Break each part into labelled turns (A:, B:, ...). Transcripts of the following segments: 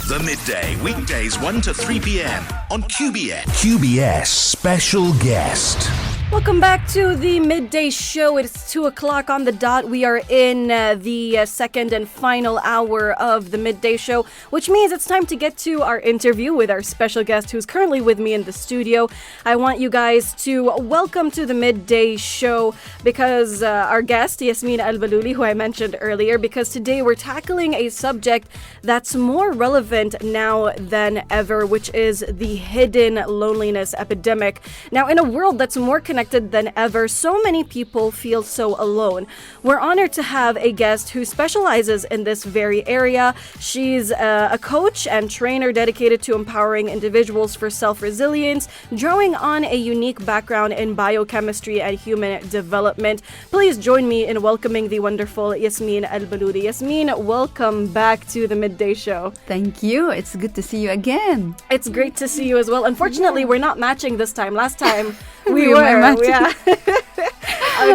A: The Midday, weekdays 1 to 3 p.m. on QBS.
B: QBS Special Guest.
C: Welcome back to the Midday Show. It's 2 o'clock on the dot. We are in the second and final hour of the Midday Show, which means it's time to get to our interview with our special guest who's currently with me in the studio. I want you guys to welcome to the Midday Show because our guest, Yasmine ElBallouli, who I mentioned earlier, because today we're tackling a subject that's more relevant now than ever, which is the hidden loneliness epidemic. Now, in a world that's more connected than ever, so many people feel so alone. We're honored to have a guest who specializes in this very area. She's a coach and trainer dedicated to empowering individuals for self-resilience, drawing on a unique background in biochemistry and human development. Please join me in welcoming the wonderful Yasmine ElBallouli. Yasmine, welcome back to the Midday Show.
D: Thank you. It's good to see you again.
C: It's great to see you as well. Unfortunately, we're not matching this time. Last time we
D: were
C: were.
D: matching.
C: Yeah.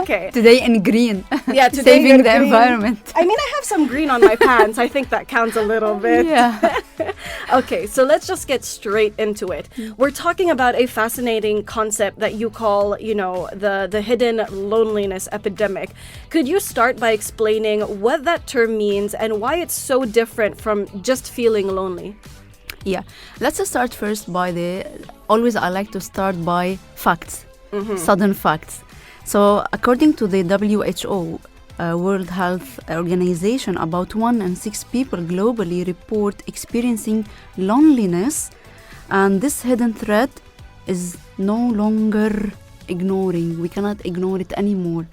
C: Okay.
D: Today in green.
C: Yeah, today
D: saving
C: you're
D: the
C: green.
D: environment.
C: I mean, I have some green on my pants. I think that counts a little bit.
D: Yeah.
C: Okay, so let's just get straight into it. We're talking about a fascinating concept that you call, the hidden loneliness epidemic. Could you start by explaining what that term means and why it's so different from just feeling lonely?
D: Yeah. Let's start first by always I like to start by facts, sudden facts. So according to the WHO, World Health Organization, about 1 in 6 people globally report experiencing loneliness, and this hidden threat is no longer ignoring. We cannot ignore it anymore.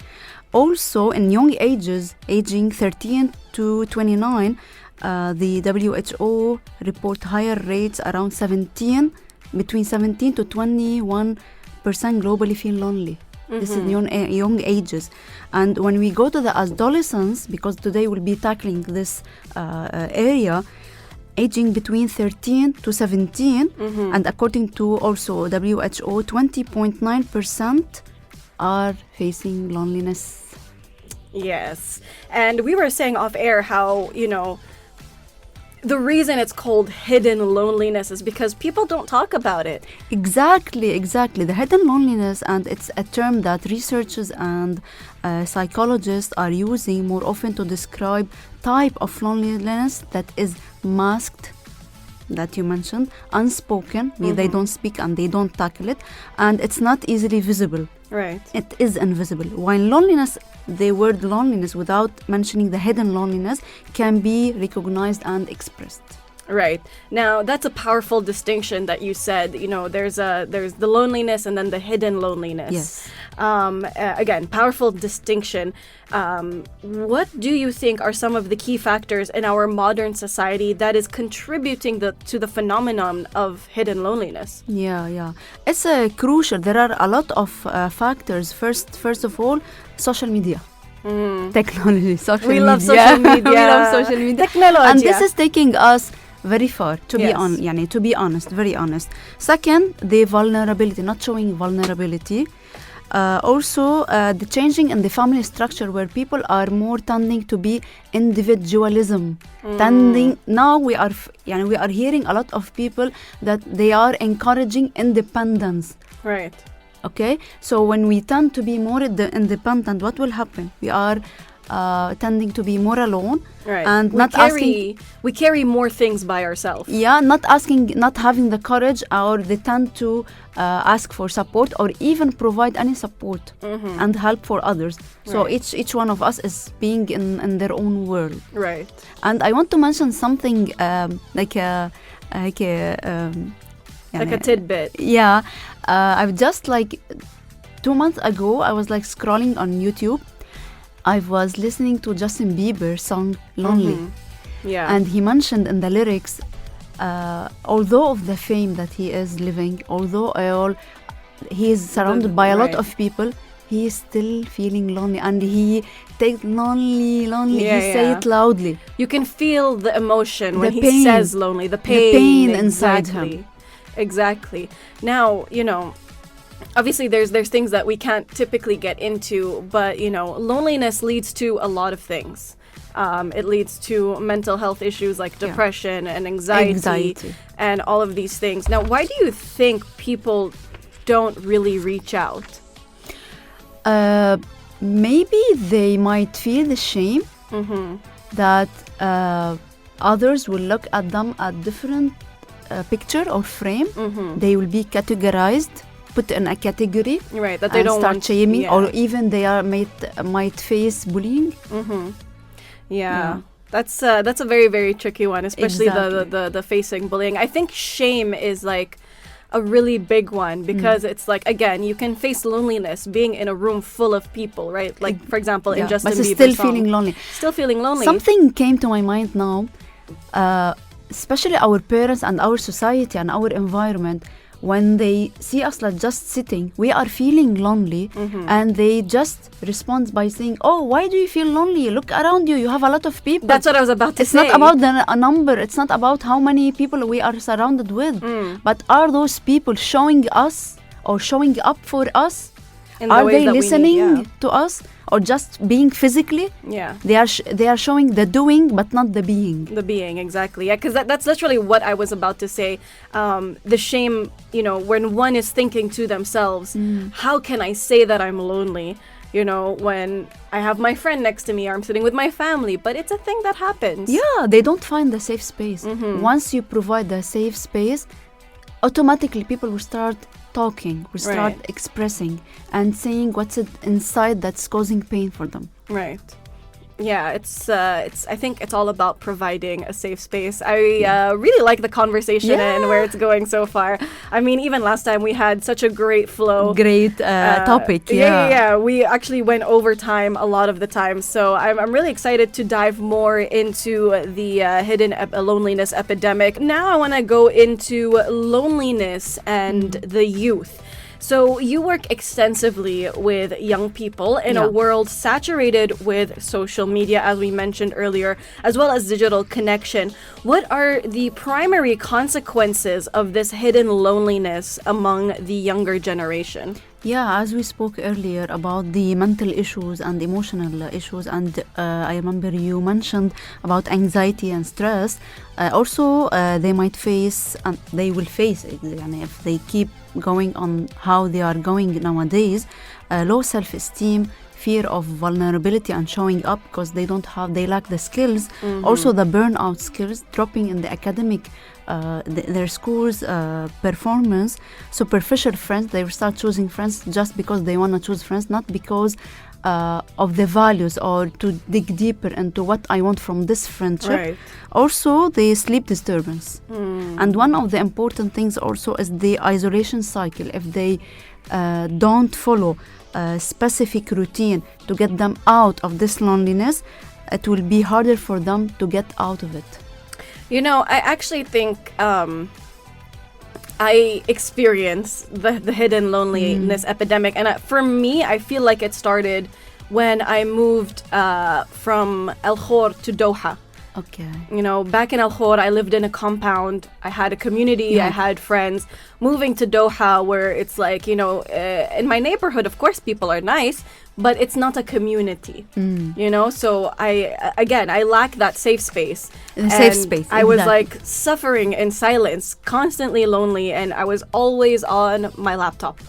D: Also, in young ages, aging 13 to 29, the WHO report higher rates around between 17 to 21% globally feel lonely. This is young ages. And when we go to the adolescents, because today we'll be tackling this area, aging between 13 to 17, and according to also WHO, 20.9% are facing loneliness.
C: Yes. And we were saying off air how, the reason it's called hidden loneliness is because people don't talk about it.
D: Exactly. The hidden loneliness, and it's a term that researchers and psychologists are using more often to describe type of loneliness that is masked, that you mentioned, unspoken, they don't speak and they don't tackle it, and it's not easily visible.
C: Right.
D: It is invisible. While loneliness, the word loneliness, without mentioning the hidden loneliness, can be recognized and expressed.
C: Right. Now, that's a powerful distinction that you said. There's the loneliness and then the hidden loneliness.
D: Yes.
C: Again, powerful distinction. What do you think are some of the key factors in our modern society that is contributing to the phenomenon of hidden loneliness?
D: Yeah. It's crucial. There are a lot of factors. First of all, social media. Technology, social media.
C: We love social media.
D: We love social media.
C: Technology.
D: And this is taking us very far, to
C: Yes.
D: be honest, very honest. Second, the vulnerability, not showing vulnerability. Also, the changing in the family structure, where people are more tending to be individualism. Now we are hearing a lot of people that they are encouraging independence.
C: Right.
D: Okay, so when we tend to be more independent, what will happen? We are tending to be more alone,
C: Right.
D: and
C: we carry more things by ourselves.
D: Yeah, not having the courage, or they tend to ask for support or even provide any support and help for others. So
C: Right.
D: each one of us is being in their own world.
C: Right.
D: And I want to mention something like a
C: tidbit.
D: Yeah, I've just 2 months ago, I was scrolling on YouTube. I was listening to Justin Bieber's song Lonely.
C: Yeah.
D: And he mentioned in the lyrics, although of the fame that he is living, although he is surrounded by a lot
C: Right.
D: of people, he is still feeling lonely, and he takes lonely.
C: Yeah,
D: He say it loudly.
C: You can feel the emotion when
D: The
C: he
D: pain.
C: says lonely. The pain,
D: pain inside
C: exactly. Exactly. Now, obviously there's things that we can't typically get into, but loneliness leads to a lot of things. It leads to mental health issues like depression and anxiety and all of these things. Now, why do you think people don't really reach out?
D: Maybe they might feel the shame that others will look at them at different picture or frame. They will be categorized, put in a category,
C: right? That they don't
D: start
C: want
D: shaming, or even they are might face bullying.
C: That's a very, very tricky one, especially
D: Exactly.
C: the facing bullying. I think shame is like a really big one because it's like, again, you can face loneliness being in a room full of people, right? Like, for example, in Justin
D: but
C: Bieber's
D: still
C: song.
D: feeling lonely.
C: Still feeling lonely.
D: Something came to my mind now, especially our parents and our society and our environment. When they see us like just sitting, we are feeling lonely, and they just respond by saying, "Oh, why do you feel lonely? Look around you. You have a lot of people."
C: That's what I was about to say.
D: It's not about a number. It's not about how many people we are surrounded with. But are those people showing us or showing up for us?
C: In the
D: Are
C: ways
D: they
C: that we need,
D: listening to us, or just being physically?
C: Yeah.
D: They are showing the doing, but not the being.
C: The being, exactly. Yeah, because that's literally what I was about to say. The shame, when one is thinking to themselves, how can I say that I'm lonely? When I have my friend next to me, or I'm sitting with my family, but it's a thing that happens.
D: Yeah, they don't find the safe space. Once you provide the safe space, automatically people will start talking, will start expressing and saying what's inside that's causing pain for them.
C: Right. Yeah, it's I think it's all about providing a safe space. I really like the conversation and where it's going so far. I mean, even last time we had such a great flow.
D: Great topic.
C: Yeah. We actually went over time a lot of the time. So I'm really excited to dive more into the hidden loneliness epidemic. Now I want to go into loneliness and the youth. So you work extensively with young people in a world saturated with social media, as we mentioned earlier, as well as digital connection. What are the primary consequences of this hidden loneliness among the younger generation?
D: Yeah, as we spoke earlier about the mental issues and emotional issues, and I remember you mentioned about anxiety and stress. Also, they might face, and they will face it, if they keep going on how they are going nowadays, low self-esteem, fear of vulnerability and showing up because they lack the skills. Also the burnout skills, dropping in the academic, their school's performance. Superficial friends, they will start choosing friends just because they want to choose friends, not because of the values or to dig deeper into what I want from this friendship.
C: Right.
D: Also the sleep disturbance. And one of the important things also is the isolation cycle. If they don't follow a specific routine to get them out of this loneliness, it will be harder for them to get out of it.
C: I actually think I experienced the hidden loneliness epidemic. And for me, I feel like it started when I moved from El Khor to Doha.
D: Okay.
C: Back in Al Khor, I lived in a compound. I had a community. I had friends. Moving to Doha, where it's like, in my neighborhood, of course, people are nice, but it's not a community, So I lack that safe space.
D: Safe space.
C: I was like suffering in silence, constantly lonely, and I was always on my laptop.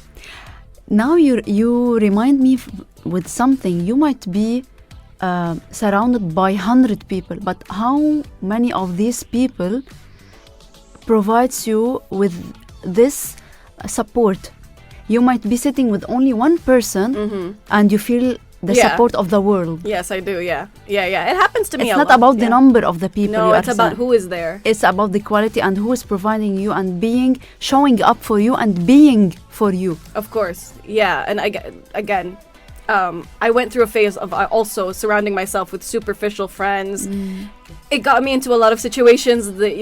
D: Now you remind me with something. You might be surrounded by 100 people, but how many of these people provides you with this support? You might be sitting with only one person and you feel the support of the world.
C: Yes, I do. Yeah. It happens to me
D: It's
C: a
D: not
C: lot.
D: about the number of the people.
C: No, it's about who is there.
D: It's about the quality and who is providing you and showing up for you and being for you.
C: Of course. Yeah. And again, I went through a phase of also surrounding myself with superficial friends. It got me into a lot of situations that,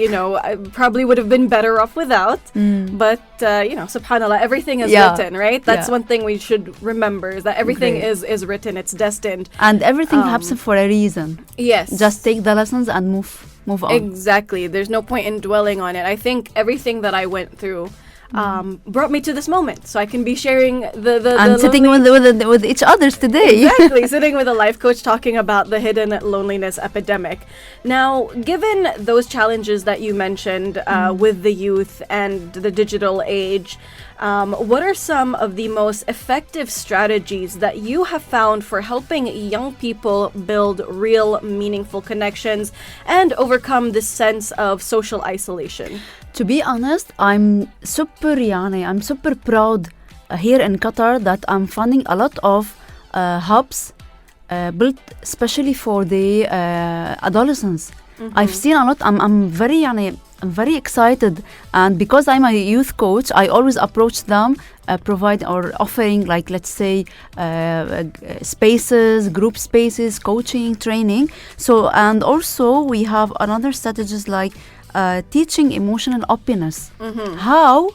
C: I probably would have been better off without. But, subhanAllah, everything is written, right? That's one thing we should remember, is that everything is written. It's destined.
D: And everything happens for a reason.
C: Yes.
D: Just take the lessons and move on.
C: Exactly. There's no point in dwelling on it. I think everything that I went through, brought me to this moment. So I can be sharing the
D: and sitting with each others today.
C: Exactly, sitting with a life coach talking about the hidden loneliness epidemic. Now, given those challenges that you mentioned with the youth and the digital age, what are some of the most effective strategies that you have found for helping young people build real, meaningful connections and overcome this sense of social isolation?
D: To be honest, I'm super proud here in Qatar that I'm funding a lot of hubs built especially for the adolescents. I've seen a lot. I'm very excited, and because I'm a youth coach, I always approach them, provide or offering, like, let's say, spaces, group spaces, coaching, training. So, and also we have another strategies like teaching emotional openness. How?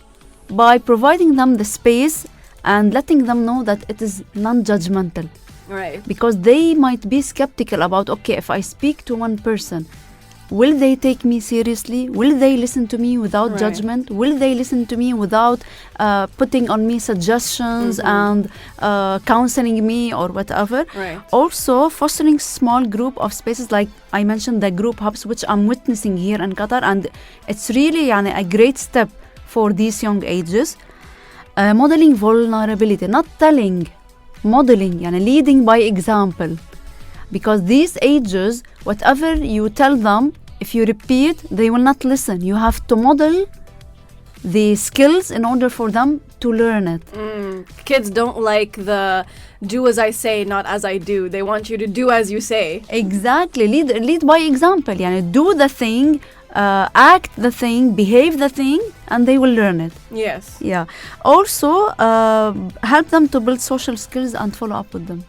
D: By providing them the space and letting them know that it is non-judgmental.
C: Right.
D: Because they might be skeptical about, okay, if I speak to one person, will they take me seriously? Will they listen to me without judgment? Will they listen to me without putting on me suggestions and counseling me or whatever?
C: Right.
D: Also, fostering small group of spaces, like I mentioned, the group hubs, which I'm witnessing here in Qatar, and it's really a great step for these young ages. Modeling vulnerability, not telling, modeling, leading by example. Because these ages, whatever you tell them, if you repeat, they will not listen. You have to model the skills in order for them to learn it.
C: Kids don't like the do as I say, not as I do. They want you to do as you say.
D: Exactly. Lead by example. Do the thing, act the thing, behave the thing, and they will learn it.
C: Yes.
D: Yeah. Also, help them to build social skills and follow up with them.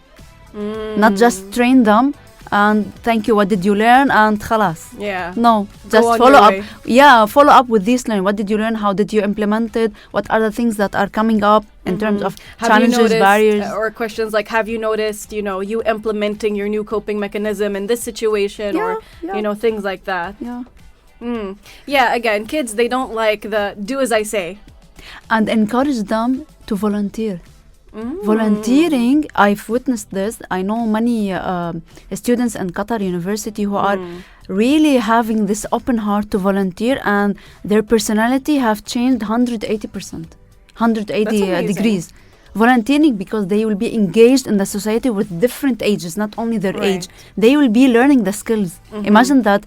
D: Not just train them and thank you, what did you learn, and khalas.
C: Yeah.
D: No, just follow up. Yeah, follow up with this learning. What did you learn? How did you implement it? What are the things that are coming up in terms of challenges, barriers?
C: Or questions like, have you noticed, you implementing your new coping mechanism in this situation, or things like that.
D: Yeah.
C: Yeah, again, kids, they don't like the do as I say.
D: And encourage them to volunteer. Volunteering, I've witnessed this. I know many students in Qatar University who are really having this open heart to volunteer, and their personality have changed 180%, 180 degrees. Volunteering because they will be engaged in the society with different ages, not only their age. They will be learning the skills. Imagine that.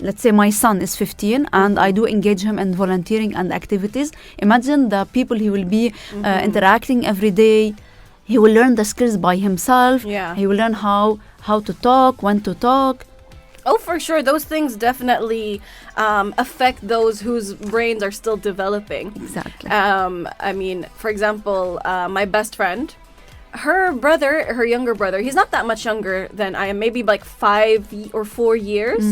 D: Let's say my son is 15 and I do engage him in volunteering and activities. Imagine the people he will be interacting every day. He will learn the skills by himself.
C: Yeah.
D: He will learn how to talk, when to talk.
C: Oh, for sure. Those things definitely affect those whose brains are still developing.
D: Exactly.
C: I mean, for example, my best friend, her younger brother, he's not that much younger than I am, maybe like 5 or 4 years,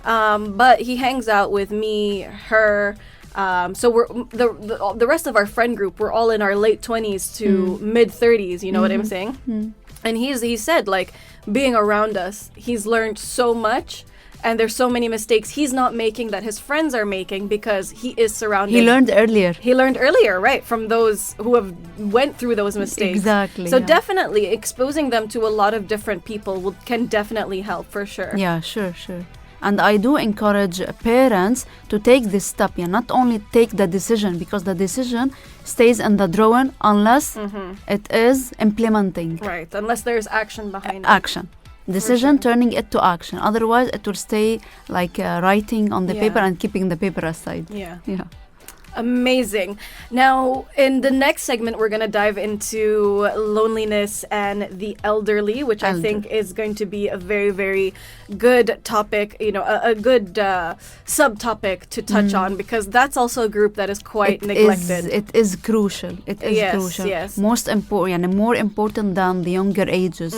C: but he hangs out with me, her, so we're the rest of our friend group, we're all in our late 20s to mid 30s, you know what I'm saying? And he said, like, being around us, he's learned so much. And there's so many mistakes he's not making that his friends are making because he is surrounded.
D: He learned earlier,
C: right, from those who have went through those mistakes.
D: Exactly.
C: So definitely exposing them to a lot of different people can definitely help, for sure.
D: Yeah, sure. And I do encourage parents to take this step. Not only take the decision, because the decision stays in the drawing unless it is implementing.
C: Right, unless there's action behind it.
D: Action. Decision, turning it to action. Otherwise, it will stay like writing on the paper and keeping the paper aside.
C: Yeah. Amazing. Now, in the next segment, we're going to dive into loneliness and the elderly, which I think is going to be a very, very good topic, a good subtopic to touch on, because that's also a group that is quite neglected.
D: It is crucial. It is crucial.
C: Yes.
D: Most important, and more important than the younger ages.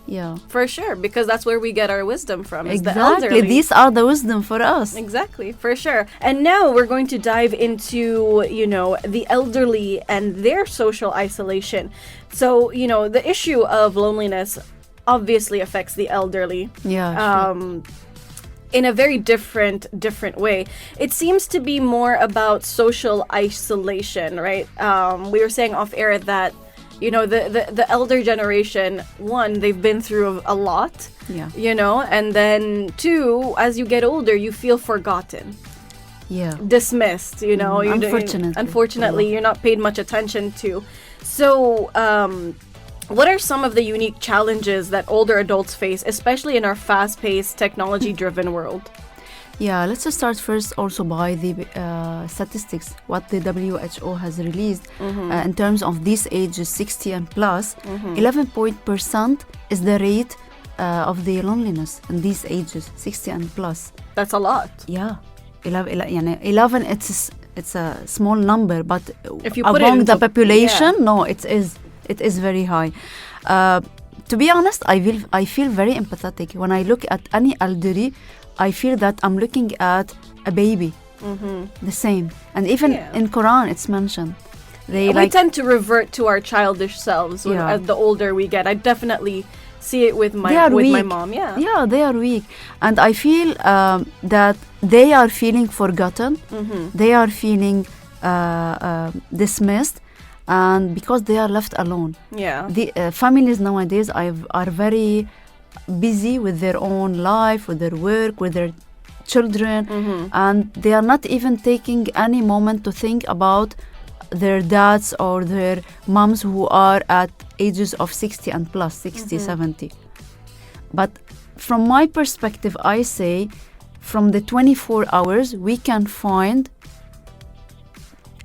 D: Yeah.
C: For sure, because that's where we get our wisdom from. Is
D: exactly.
C: The elderly.
D: These are the wisdom for us.
C: Exactly, for sure. And now we're going to dive into the elderly and their social isolation. So, the issue of loneliness obviously affects the elderly.
D: Yeah.
C: in a very different way. It seems to be more about social isolation, right? We were saying off air that, you know, the elder generation, one, they've been through a lot, you know, and then two, as you get older, you feel forgotten. Dismissed, you know. Unfortunately, you're not paid much attention to. So, what are some of the unique challenges that older adults face, especially in our fast-paced, technology-driven world?
D: Yeah, let's just start first also by the statistics, what the WHO has released in terms of these ages, 60 and plus. 11% is the rate of the loneliness in these ages, 60 and plus.
C: That's a lot.
D: Yeah. 11, it's a small number, but
C: if you put
D: among the population, no, it is very high. To be honest, I feel very empathetic when I look at any elderly. I feel that I'm looking at a baby, the same. And even in Quran, it's mentioned.
C: We tend to revert to our childish selves as the older we get. I definitely see it with my mom.
D: Yeah, they are weak, and I feel that they are feeling forgotten. They are feeling dismissed, and because they are left alone. The families nowadays are very busy with their own life, with their work, with their children, and they are not even taking any moment to think about their dads or their moms who are at ages of 60 and plus, 60, 70. But from my perspective, I say from the 24 hours, we can find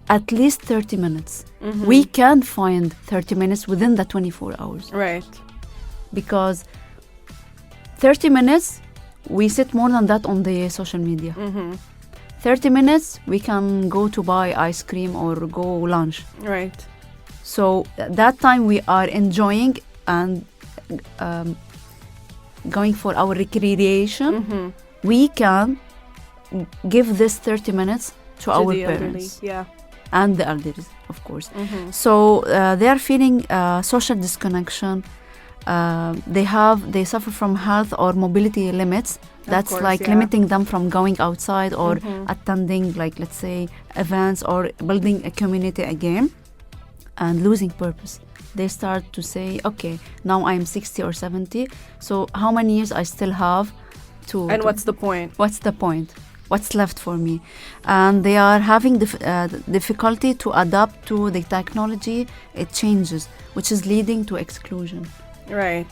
D: at least 30 minutes. We can find 30 minutes within the 24 hours.
C: Right.
D: Because 30 minutes, we sit more than that on the social media. 30 minutes, we can go to buy ice cream or go lunch.
C: Right.
D: So that time we are enjoying and going for our recreation. We can give this 30 minutes to our parents.
C: Elderly,
D: and the elderly, of course. So they are feeling social disconnection. They suffer from health or mobility limits. That's limiting them from going outside or attending, like, let's say, events or building a community again, and losing purpose. They start to say, okay, now I'm 60 or 70, so how many years I still have to...
C: And what's the point?
D: What's the point? What's left for me? And they are having difficulty to adapt to the technology. It changes, which is leading to exclusion.
C: Right.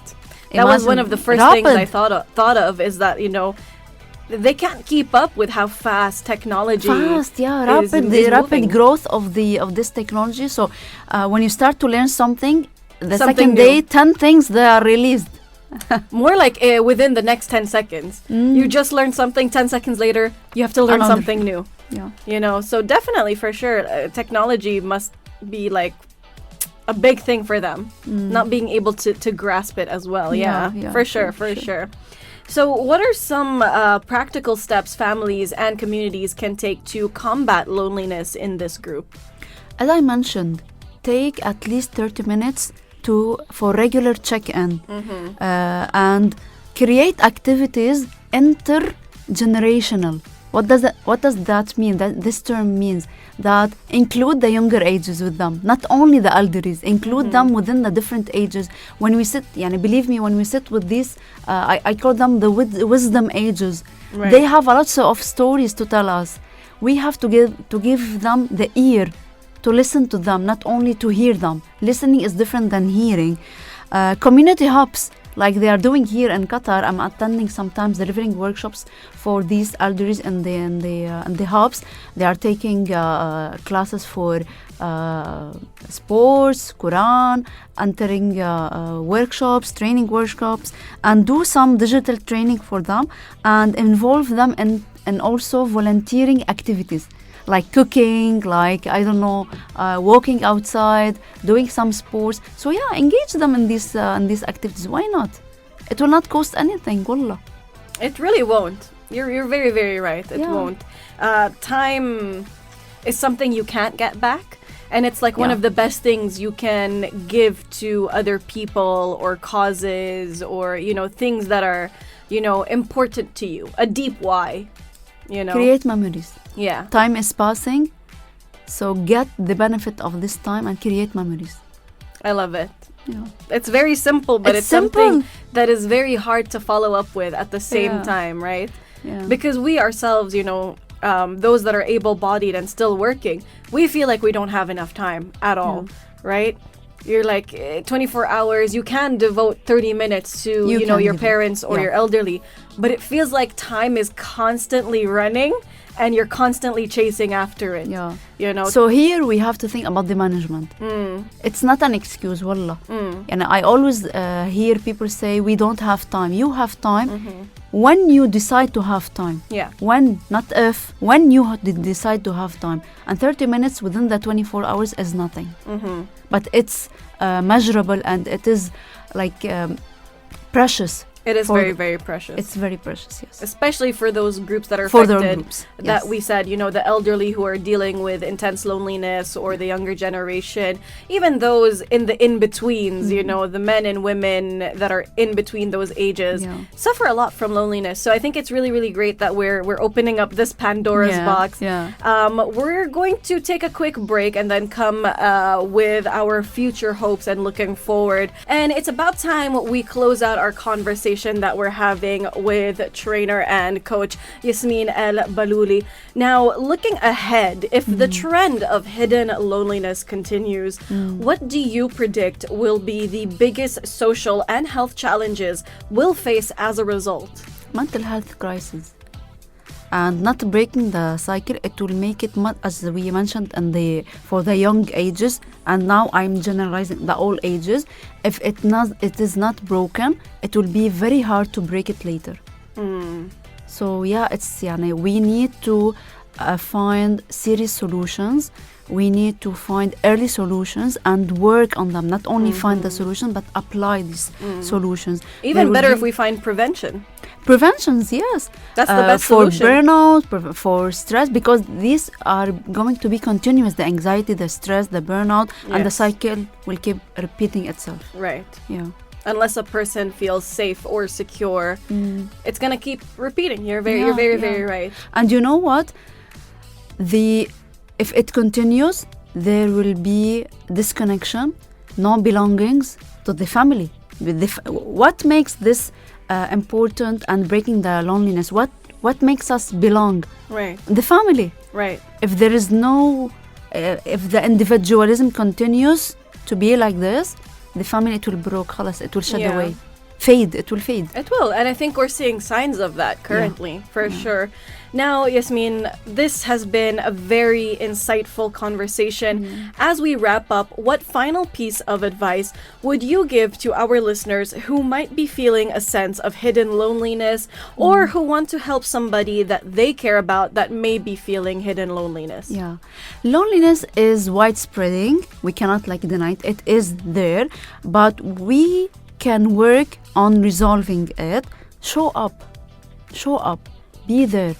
C: That was one of the first things I thought of is that, you know, they can't keep up with how fast technology
D: the rapid growth of this technology. So when you start to learn something second day, 10 things they are released.
C: More like within the next 10 seconds. You just learn something, 10 seconds later, you have to learn something new.
D: Yeah.
C: You know, so definitely, for sure, technology must be like a big thing for them, not being able to grasp it as well. For sure. So what are some practical steps families and communities can take to combat loneliness in this group?
D: As I mentioned, take at least 30 minutes for regular check-in and create activities intergenerational. What does that mean? This term means that include the younger ages with them, not only the elderlies, include them within the different ages. When we sit, believe me, when we sit with these, I call them the wisdom ages.
C: Right.
D: They have lots of stories to tell us. We have to give them the ear to listen to them, not only to hear them. Listening is different than hearing. Community hubs, like they are doing here in Qatar. I'm attending sometimes delivering workshops for these elderlies in the hubs. They are taking classes for sports, Quran, entering workshops, training workshops, and do some digital training for them and involve them in also volunteering activities like cooking, like, walking outside, doing some sports. So engage them in these activities. Why not? It will not cost anything, wallah.
C: It really won't. You're very, very right. It won't. Time is something you can't get back, and it's like one of the best things you can give to other people or causes or things that are important to you? A deep why,
D: Create memories.
C: Yeah.
D: Time is passing, so get the benefit of this time and create memories.
C: I love it.
D: Yeah.
C: It's very simple, but it's
D: simple.
C: something that is very hard to follow up with at the same
D: Yeah.
C: time, right?
D: Yeah.
C: Because we ourselves, those that are able-bodied and still working, we feel like we don't have enough time at all, right? You're like 24 hours, you can devote 30 minutes to, your parents or your elderly, but it feels like time is constantly running and you're constantly chasing after it.
D: Yeah.
C: So
D: So here we have to think about the management. It's not an excuse, wallah. And I always hear people say, we don't have time. You have time when you decide to have time.
C: Yeah.
D: When, not if, when you decide to have time. And 30 minutes within the 24 hours is nothing. But it's measurable and it is like precious.
C: it is very, very precious.
D: It's very precious, yes.
C: Especially for those groups that are
D: For their
C: affected,
D: groups,
C: that
D: yes.
C: we said, the elderly who are dealing with intense loneliness, or the younger generation, even those in the in-betweens, the men and women that are in between those ages,
D: Yeah.
C: suffer a lot from loneliness. So I think it's really, really great that we're opening up this Pandora's box.
D: Yeah.
C: We're going to take a quick break and then come with our future hopes and looking forward. And it's about time we close out our conversation that we're having with trainer and coach Yasmine ElBallouli. Now, looking ahead, if the trend of hidden loneliness continues, what do you predict will be the biggest social and health challenges we'll face as a result?
D: Mental health crisis. And not breaking the cycle, it will make it much, as we mentioned, for the young ages, and now I'm generalizing the all ages. If it is not broken, it will be very hard to break it later. So yeah, we need to find serious solutions. We need to find early solutions and work on them. Not only find the solution, but apply these solutions.
C: Even better if we find prevention.
D: Preventions, yes.
C: That's the best
D: for
C: solution.
D: burnout, for stress, because these are going to be continuous. The anxiety, the stress, the burnout, and the
C: Yes.
D: cycle will keep repeating itself.
C: Right.
D: Yeah.
C: Unless a person feels safe or secure, it's gonna keep repeating. You're very, very right.
D: And you know what? If it continues, there will be disconnection, no belongings to the family. What makes this important and breaking the loneliness? What makes us belong?
C: Right.
D: The family.
C: Right.
D: If there is no, if the individualism continues to be like this, the family, it will break, خلاص, it will shed
C: Yeah.
D: away. Fade, it will fade.
C: It will, and I think we're seeing signs of that currently, for sure. Now, Yasmine, this has been a very insightful conversation. As we wrap up, what final piece of advice would you give to our listeners who might be feeling a sense of hidden loneliness, or who want to help somebody that they care about that may be feeling hidden loneliness?
D: Yeah. Loneliness is widespreading. We cannot deny it. It is there, but we can work on resolving it. Show up, be there.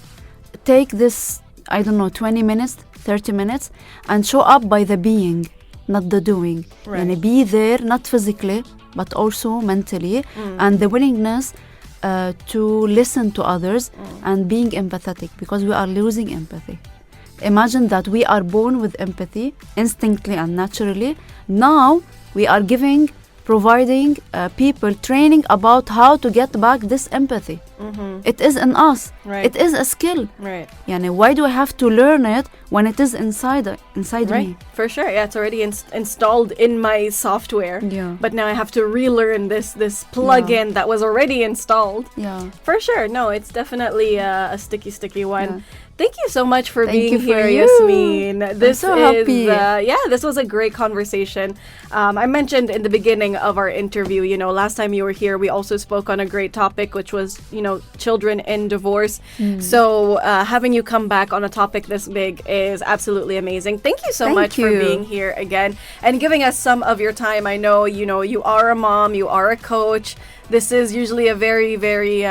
D: Take this, 20 minutes, 30 minutes, and show up by the being, not the doing.
C: Right.
D: And be there, not physically, but also mentally, and the willingness to listen to others and being empathetic, because we are losing empathy. Imagine that we are born with empathy instinctively and naturally. Now we are providing people training about how to get back this empathy. It is in us.
C: Right.
D: It is a skill.
C: Right.
D: Why do I have to learn it when it is inside
C: Right.
D: me?
C: For sure. Yeah, it's already installed in my software.
D: Yeah.
C: But now I have to relearn this plugin that was already installed.
D: Yeah.
C: For sure. No, it's definitely a sticky one.
D: Yeah.
C: Thank you so much for
D: Thank
C: being
D: you for
C: here,
D: you.
C: Yasmine. This
D: so
C: is
D: happy.
C: This was a great conversation. I mentioned in the beginning of our interview, last time you were here, we also spoke on a great topic, which was, children in divorce. So having you come back on a topic this big is absolutely amazing. Thank you so
D: Thank
C: much for
D: you.
C: being here again and giving us some of your time. I know, you are a mom, you are a coach. This is usually a very, very,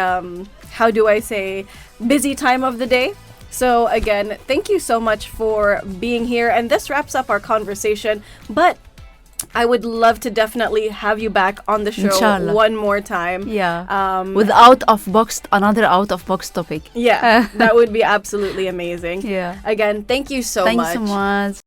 C: busy time of the day. So again, thank you so much for being here. And this wraps up our conversation. But I would love to definitely have you back on the show
D: Inshallah.
C: one more time.
D: Yeah. With another out of box topic.
C: Yeah, that would be absolutely amazing.
D: Yeah.
C: Again, thank you so much.
D: Thanks so much.